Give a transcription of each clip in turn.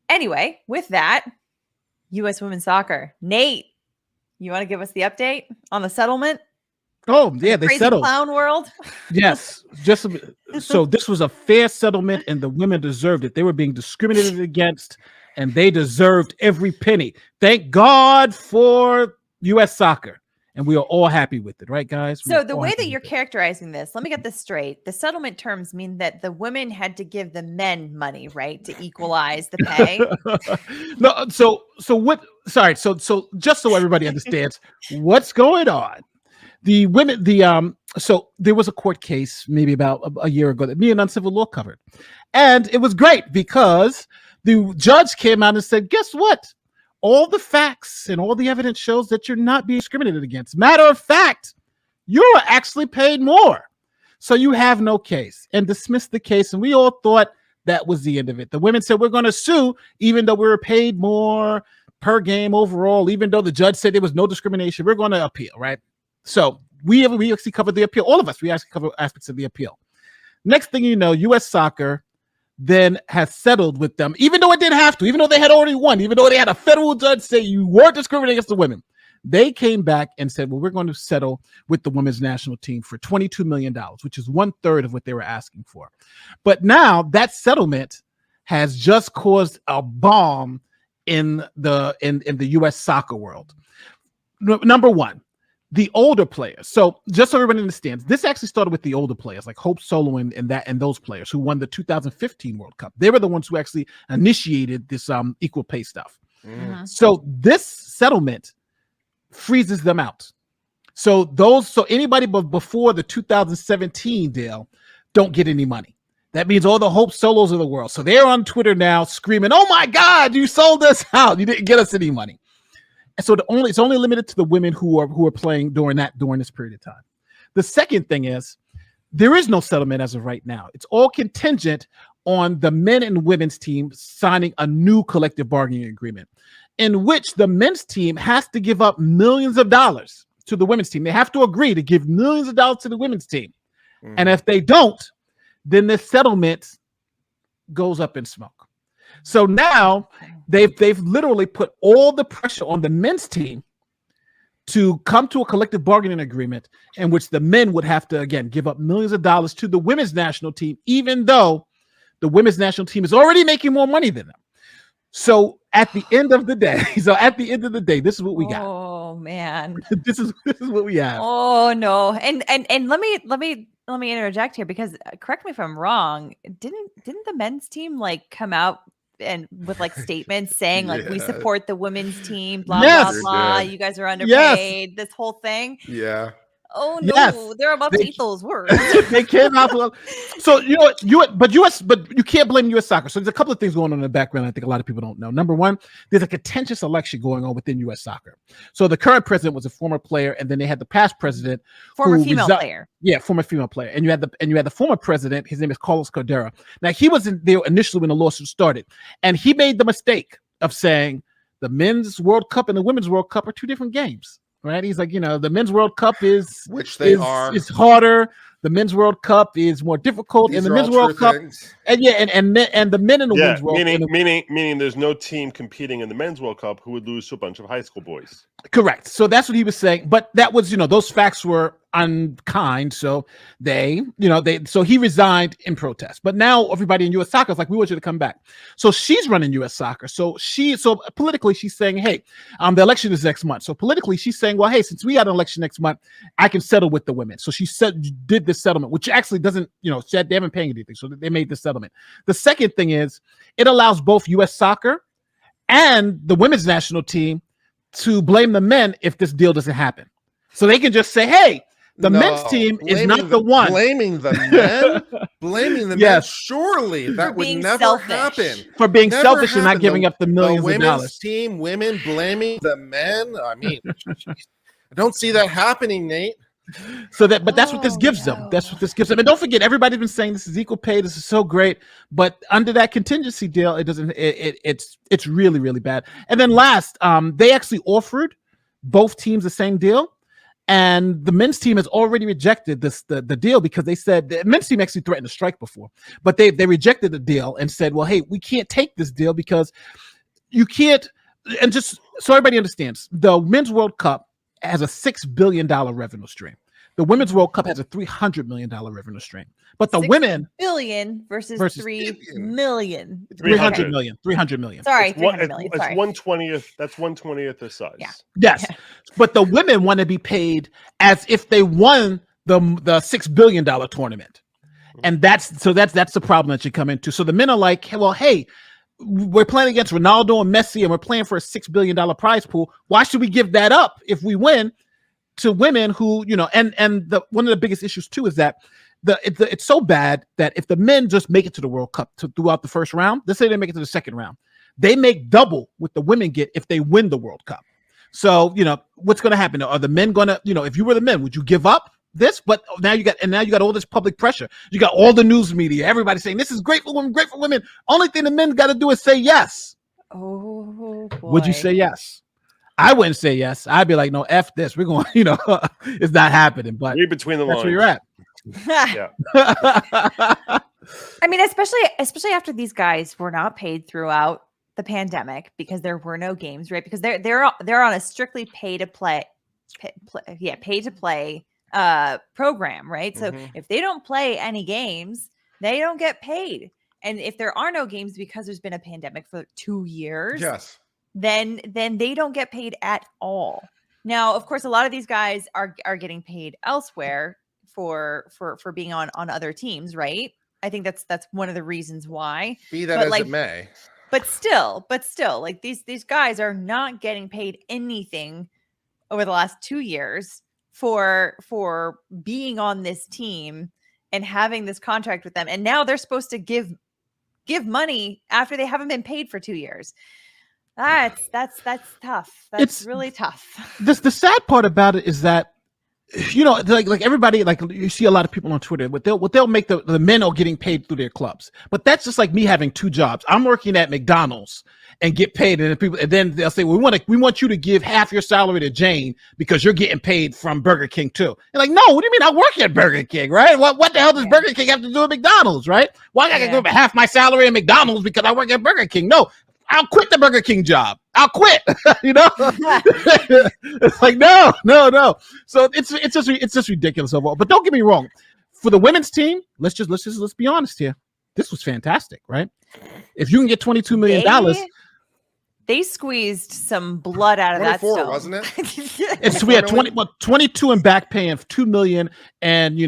Anyway, with that, U.S. women's soccer. Nate, you want to give us the update on the settlement? Oh, yeah, they settled. Clown world. Yes, so this was a fair settlement, and the women deserved it. They were being discriminated against, and they deserved every penny. Thank God for U.S. soccer, and we are all happy with it, right, guys? So the way that you're characterizing this, let me get this straight. The settlement terms mean that the women had to give the men money, right, to equalize the pay. No, so what? Sorry, so just so everybody understands what's going on. The women, so there was a court case maybe about a year ago that me and Uncivil Law covered. And it was great because the judge came out and said, guess what? All the facts and all the evidence shows that you're not being discriminated against. Matter of fact, you're actually paid more. So you have no case, and dismissed the case. And we all thought that was the end of it. The women said, we're going to sue, even though we were paid more per game overall, even though the judge said there was no discrimination. We're going to appeal, right? So we actually covered the appeal. All of us, we actually covered aspects of the appeal. Next thing you know, U.S. Soccer then has settled with them, even though it didn't have to, even though they had already won, even though they had a federal judge say you weren't discriminating against the women. They came back and said, well, we're going to settle with the women's national team for $22 million, which is 1/3 of what they were asking for. But now that settlement has just caused a bomb in the U.S. soccer world. Number one, the older players. So just so everybody understands, this actually started with the older players like Hope Solo and those players who won the 2015 World Cup. They were the ones who actually initiated this equal pay stuff. Mm-hmm. So this settlement freezes them out. So anybody before the 2017 deal don't get any money. That means all the Hope Solos of the world. So they're on Twitter now screaming, "Oh my God, you sold us out. You didn't get us any money." And so it's only limited to the women who are playing during this period of time. The second thing is there is no settlement as of right now. It's all contingent on the men and women's team signing a new collective bargaining agreement in which the men's team has to give up millions of dollars to the women's team. They have to agree to give millions of dollars to the women's team. Mm. And if they don't, then the settlement goes up in smoke. So now they've literally put all the pressure on the men's team to come to a collective bargaining agreement in which the men would have to, again, give up millions of dollars to the women's national team, even though the women's national team is already making more money than them. So at the end of the day, this is what we got. Oh man, this is what we have. Oh no, and let me interject here because correct me if I'm wrong. Didn't the men's team like come out and with like statements saying like we support the women's team, blah blah blah. You guys are underpaid. This whole thing. Yeah. Oh no, they're about to eat those words. They came out. So but you can't blame U.S. Soccer. So there's a couple of things going on in the background. I think a lot of people don't know. Number one, there's a contentious election going on within U.S. Soccer. So the current president was a former player, and then they had the past president, former female player. Yeah, former female player, and you had the former president. His name is Carlos Caldera. Now he was in there initially when the lawsuit started, and he made the mistake of saying the men's World Cup and the women's World Cup are two different games. Right, he's like, the men's World Cup is it's harder. The men's World Cup is more difficult, and the men's World Cup, and the men in the women's World Cup, meaning there's no team competing in the men's World Cup who would lose to a bunch of high school boys. Correct. So that's what he was saying, but that was those facts were unkind. So so he resigned in protest. But now everybody in U.S. Soccer is like, we want you to come back. So she's running U.S. Soccer. So politically she's saying, hey, the election is next month. So politically she's saying, well, hey, since we got an election next month, I can settle with the women. So she did this settlement, which actually doesn't, they haven't paying anything. So they made this settlement. The second thing is it allows both U.S. Soccer and the women's national team to blame the men if this deal doesn't happen. So they can just say, hey, the men's team is not the one. Blaming the men? Blaming the men? Surely that would never happen. For being selfish and not giving up the millions of dollars. Team, women blaming the men? I mean, I don't see that happening, Nate. So that's what this gives them. That's what this gives them. And don't forget, everybody's been saying this is equal pay. This is so great. But under that contingency deal, it doesn't. It's really, really bad. And then last, they actually offered both teams the same deal. And the men's team has already rejected the deal because they said the men's team actually threatened to strike before, but they rejected the deal and said, well, hey, we can't take this deal because you can't. And just so everybody understands, the Men's World Cup has a $6 billion revenue stream. The Women's World Cup has a $300 million revenue stream. But the 6 women billion versus 3 million. 300 million. 300 million. Sorry, 300 million. It's Sorry. 1/20th. That's 1/20th the size. Yeah. Yes. But the women want to be paid as if they won the $6 billion tournament. And that's the problem that you come into. So the men are like, well, hey, we're playing against Ronaldo and Messi and we're playing for a $6 billion prize pool. Why should we give that up if we win to women who, and one of the biggest issues too is that it's so bad that if the men just make it to the World Cup throughout the first round, let's say they make it to the second round, they make double what the women get if they win the World Cup. So, what's going to happen? Are the men going to, if you were the men, would you give up this? But now you got all this public pressure. You got all the news media, everybody saying this is great for women, great for women. Only thing the men got to do is say yes. Oh, boy. Would you say yes? I wouldn't say yes. I'd be like, no, F this. We're going, it's not happening. But read between the lines. That's where you're at. Yeah. I mean, especially after these guys were not paid throughout the pandemic because there were no games, right? Because they're on a strictly pay to play program, right? So if they don't play any games, they don't get paid. And if there are no games because there's been a pandemic for 2 years, Yes. then they don't get paid at all. Now, of course, a lot of these guys are getting paid elsewhere for being on other teams, right? I think that's one of the reasons why. Be that as it may. But still, like these guys are not getting paid anything over the last 2 years for being on this team and having this contract with them. And now they're supposed to give money after they haven't been paid for 2 years. That's tough. It's really tough. The sad part about it is that, like everybody, like you see a lot of people on Twitter, what they'll make the men are getting paid through their clubs. But that's just like me having 2 jobs. I'm working at McDonald's and get paid, and then they'll say, well, we want you to give half your salary to Jane because you're getting paid from Burger King too. You're like, no, what do you mean? I work at Burger King, right? What the hell does Burger King have to do with McDonald's, right? Why I gotta give half my salary at McDonald's because I work at Burger King? No. I'll quit the Burger King job. I'll quit. It's like no. So it's just ridiculous overall. But don't get me wrong. For the women's team, let's be honest here. This was fantastic, right? If you can get $22 million, they squeezed some blood out of that stone, wasn't it? It's we had 22 in back pay of $2 million, and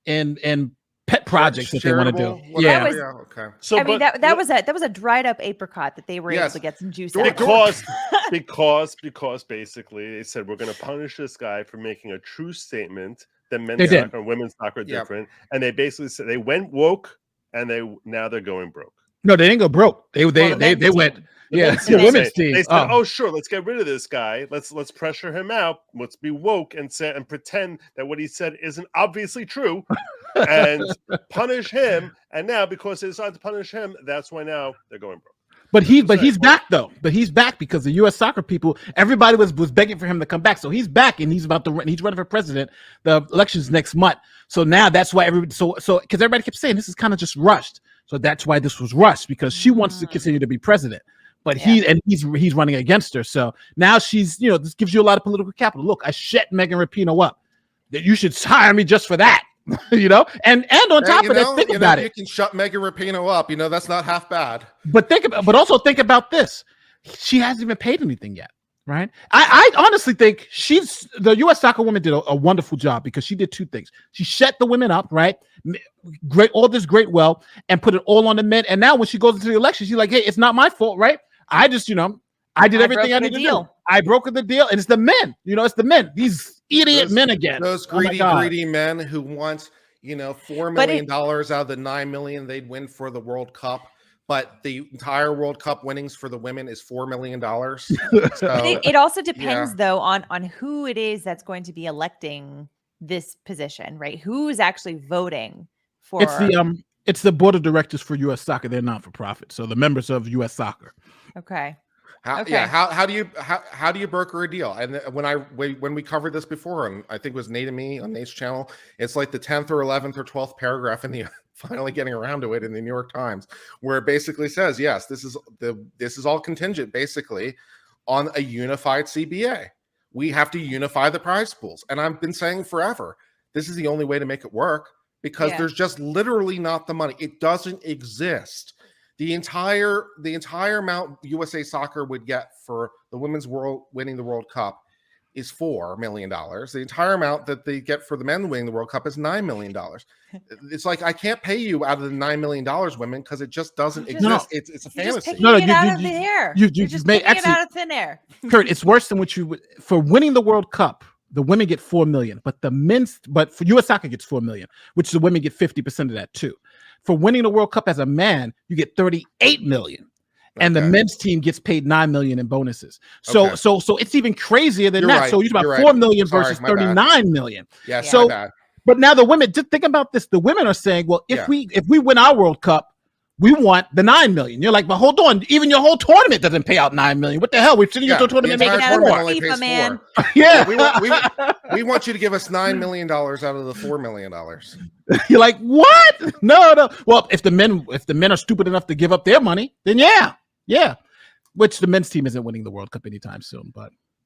and pet projects that they want to do. Yeah. Okay. So, I mean, that was a dried up apricot that they were able to get some juice out of. Because basically they said we're going to punish this guy for making a true statement that men's soccer and women's soccer are different, and they basically said they went woke and now they're going broke. No, they didn't go broke. They went. The women's team. They said, "Oh, sure, let's get rid of this guy. Let's pressure him out. Let's be woke and pretend that what he said isn't obviously true, and punish him. And now, because they decided to punish him, that's why now they're going broke." But he's back though. But he's back because the U.S. soccer people, everybody was begging for him to come back. So he's back and he's running for president. The election's next month. So now that's why everybody. So because everybody kept saying this is kind of just rushed. So that's why this was rushed, because she wants to continue to be president. But he's running against her. So now she's, this gives you a lot of political capital. Look, I shut Megan Rapinoe up. That you should hire me just for that. And on top of that, think about it. You can shut Megan Rapinoe up. That's not half bad. But also think about this. She hasn't even paid anything yet, right? I honestly think the U.S. soccer woman did a wonderful job, because she did 2 things. She shut the women up, right? All this great well, and put it all on the men. And now when she goes into the election, she's like, hey, it's not my fault, right? I just, I did everything I needed to do. I brokered the deal, and it's the men. It's the men. These idiot men again. Those greedy men who want, $4 million out of the $9 million they'd win for the World Cup. But the entire World Cup winnings for the women is $4 million. So, it also depends, though, on who it is that's going to be electing this position, right? Who's actually voting for? It's the board of directors for U.S. Soccer. They're not for profit, so the members of U.S. Soccer. Okay. How do you broker a deal? And when we covered this before, and I think it was Nate and me on Nate's channel, it's like the 10th or 11th or 12th paragraph in the finally getting around to it in the New York Times, where it basically says, yes, this is all contingent basically on a unified CBA. We have to unify the prize pools, and I've been saying forever, this is the only way to make it work, because there's just literally not the money. It doesn't exist. The entire amount USA Soccer would get for the women's winning the World Cup is $4 million. The entire amount that they get for the men winning the World Cup is $9 million. It's like, I can't pay you out of the $9 million, women, because it just doesn't exist. It's a fantasy. No, you out of the air. You're just picking it out of thin air. Kurt, it's worse than what you would for winning the World Cup. The women get $4 million, but for US Soccer gets $4 million, which the women get 50% of that too. For winning the World Cup as a man, you get $38 million, and the men's team gets paid $9 million in bonuses. So it's even crazier than that. Right. So you're about $4 million versus $39 million. Yeah. So, but now the women, just think about this. The women are saying, well, if we win our World Cup, we want the $9 million. You're like, but hold on, even your whole tournament doesn't pay out $9 million. What the hell? We've seen your tournament making only pays man. Yeah, we want you to give us $9 million out of the $4 million. You're like, what? No. Well, if the men are stupid enough to give up their money, then yeah. Which the men's team isn't winning the World Cup anytime soon, but